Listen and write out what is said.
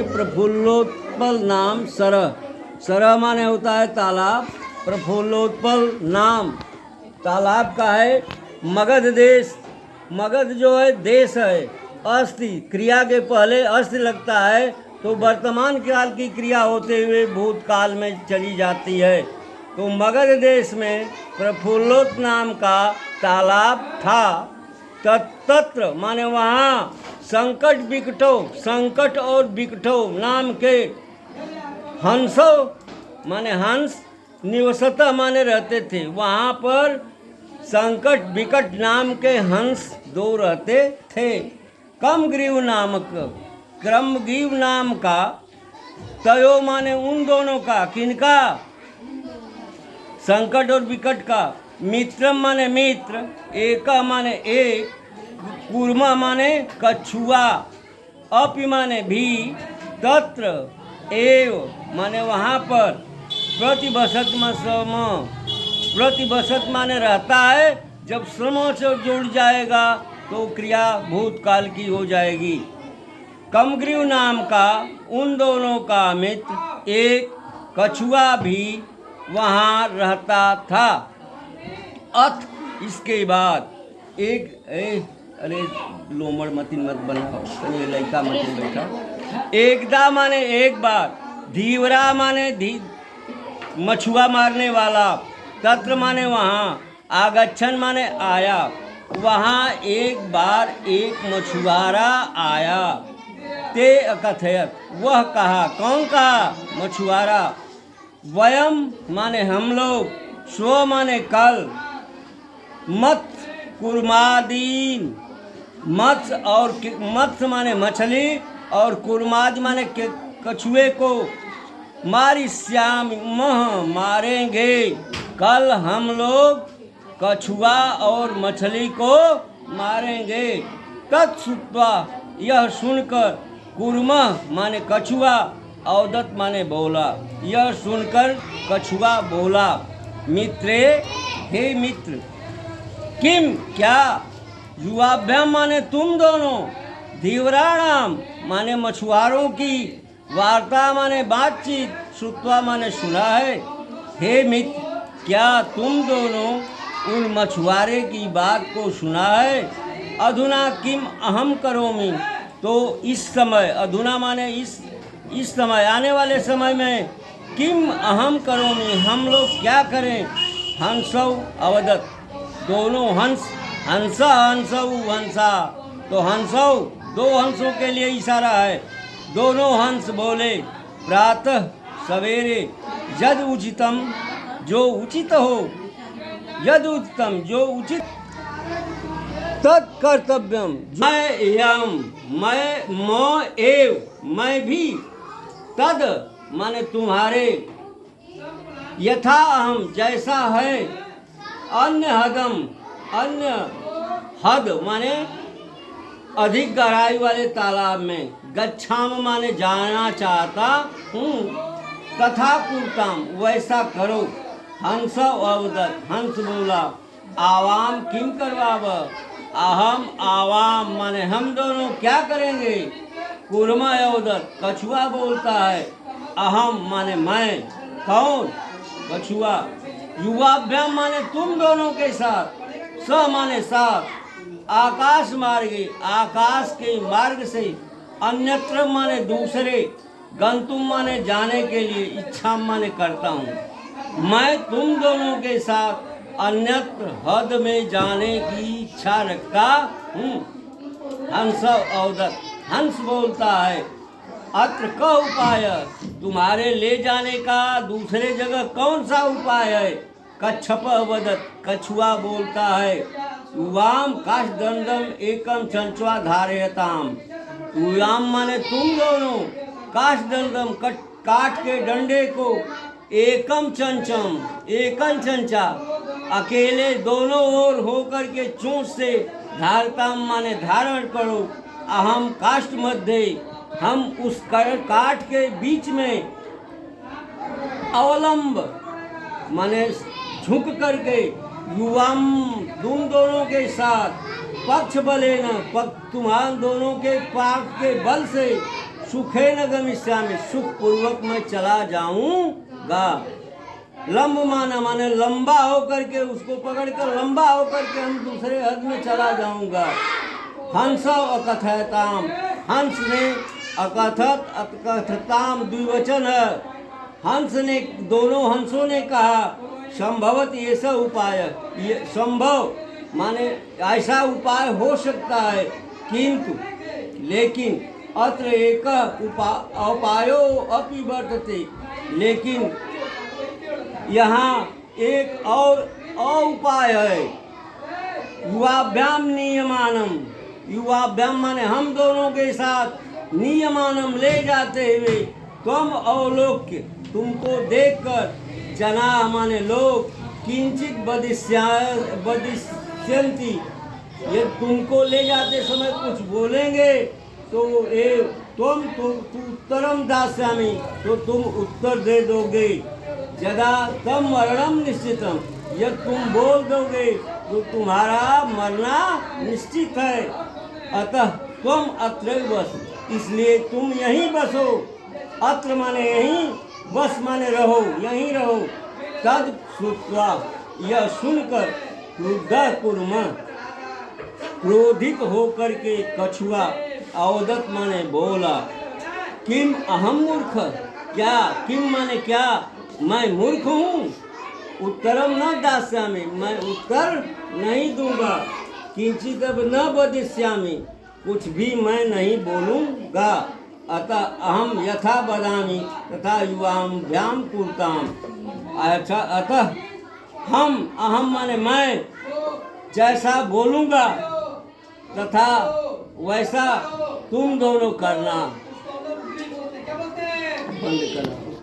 प्रफुल्लोत्पल नाम सरह। सरह माने होता है तालाब, प्रफुल्लोत्पल नाम तालाब का है। मगध देश, मगध जो है देश है। अस्थि क्रिया के पहले अस्थि लगता है तो वर्तमान काल की क्रिया होते हुए भूतकाल में चली जाती है। तो मगध देश में प्रफुल्लोत नाम का तालाब था। तत्र माने वहाँ संकट और विकटो नाम के हंसो माने हंस निवसता माने रहते थे। वहाँ पर संकट विकट नाम के हंस दो रहते थे। क्रमग्रीव नामक क्रमग्रीव नाम का तयो माने उन दोनों का, किनका? संकट और विकट का। मित्रम माने मित्र, एक माने एक, कूर्मा माने कछुआ, अपि माने भी, तत्र एव माने वहाँ पर, प्रतिबसत प्रतिबसत माने रहता है। जब श्रमों से जुड़ जाएगा तो क्रिया भूतकाल की हो जाएगी। क्रमग्रीव नाम का उन दोनों का मित्र एक कछुआ भी वहाँ रहता था। अथ इसके बाद अरे लोमड़ मतिन मत बनाओ, लड़का मतिन बैठा। एकदा माने एक बार, धीवरा माने मछुआ मारने वाला, तत्र माने वहाँ, आगच्छन माने आया। वहाँ एक बार एक मछुआरा आया। ते अकथयत वह कहा, कौन कहा? मछुआरा। वयम माने हम लोग, स्व माने कल, मत कुर्मादीन, मत्स्य माने मछली और कुर्माद माने कछुए को, मारिश्याम मारेंगे। कल हम लोग कछुआ और मछली को मारेंगे। तत्सुत्वा यह सुनकर, कुर्मः माने कछुआ, अवदत माने बोला। यह सुनकर कछुआ बोला, मित्रे हे मित्र, किम क्या, युवाभ्याम माने तुम दोनों, धीवराणाम माने मछुआरों की, वार्ता माने बातचीत, श्रुत्वा माने सुना है। हे मित्र, क्या तुम दोनों उन मछुआरे की बात को सुना है? अधुना किम अहम करोमि, तो इस समय, अधुना माने इस समय, आने वाले समय में, किम अहम करोमि हम लोग क्या करें? हंसौ अवदत, दोनों हंस, हंसा हंसौ हंसा, तो हंसौ दो हंसों के लिए इशारा है। दोनों हंस बोले, प्रातः सवेरे, यद उचितम जो उचित हो, यद उचितम जो उचित, तत्कर्तव्यम मैं भी, तद माने तुम्हारे, यथा अहम जैसा है, अन्य हद माने अधिक गहराई वाले तालाब में, गच्छाम माने जाना चाहता हूँ, तथा कुर्ताम वैसा करो। हंस अवदत, हंस बोला, आवाम किम करवाव, अहम आवाम माने हम दोनों क्या करेंगे? कुर्मा अवदत, कछुआ बोलता है, अहम माने मैं, कौन? कछुआ। युवाभ्याम माने तुम दोनों के साथ, स माने साथ, आकाश मार्गे आकाश के मार्ग से, अन्यत्र माने दूसरे, गंतुम माने जाने के लिए, इच्छा माने करता हूँ। मैं तुम दोनों के साथ अन्यत्र हद में जाने की इच्छा रखता हूँ। हंस अवदत, हंस बोलता है, अत्र क उपाय, तुम्हारे ले जाने का दूसरे जगह कौन सा उपाय है? कच्छप अवदत, कछुआ बोलता है, युवाम काष्ठदंडम एकम चंचवा धारयताम, युवाम माने तुम दोनों, काष्ठदंडम काठ के डंडे को, एकम चंचा अकेले दोनों ओर होकर के चोंच से, धारताम माने धारण करो, अहम काष्ठ मध्य, हम उस काठ के बीच में, अवलंब माने झुक करके, युवाम तुम दोनों के साथ, पक्ष बले न तुम्हारे दोनों के पाक के बल से, सुखे न गमिष्यामि, सुख पूर्वक मैं चला जाऊंगा। लंब माने लंबा होकर के, उसको पकड़कर लंबा होकर के हम दूसरे हद में चला जाऊंगा। हंस अकथयताम, हंस ने अकथत अकथताम द्विवचन है। हंस ने, दोनों हंसों ने कहा संभवत ऐसा उपाय, ये संभव माने ऐसा उपाय हो सकता है, किंतु लेकिन अत्र एक उपायो अपि वर्तते, लेकिन यहाँ एक और उपाय है। युवाभ्याम नियमानम, युवाभ्याम माने हम दोनों के साथ, नियमानम ले जाते हुए, तुम अवलोक्य तुमको देखकर, जना माने लोग, किंचित बदिष्यन्ति, ये तुमको ले जाते समय कुछ बोलेंगे तो तुम उत्तरम दास्यामि, तो तुम उत्तर दे दोगे। यदा तम मरणम निश्चितम, यदि तुम बोल दोगे तो तुम्हारा मरना निश्चित है। अतः तुम अत्र बस, इसलिए तुम यहीं बसो। अत्र माने यहीं, बस माने रहो, यहीं रहो। तद श्रुत्वा, यह सुनकर, क्रुद्ध कुर्म, क्रोधित होकर के कछुआ अवदत माने बोला, किम अहम मूर्ख, क्या, किम माने क्या, मैं मूर्ख हूँ। उत्तरम न दास्यामि, मैं उत्तर नहीं दूंगा। किंचित अब न वदिष्यामि, कुछ भी मैं नहीं बोलूँगा। अतः अहम यथा वदामि तथा युवाभ्याम कुर्ताम, अतः हम, अहम माने मैं, जैसा बोलूँगा तथा वैसा तुम दोनों करना। बंद करना।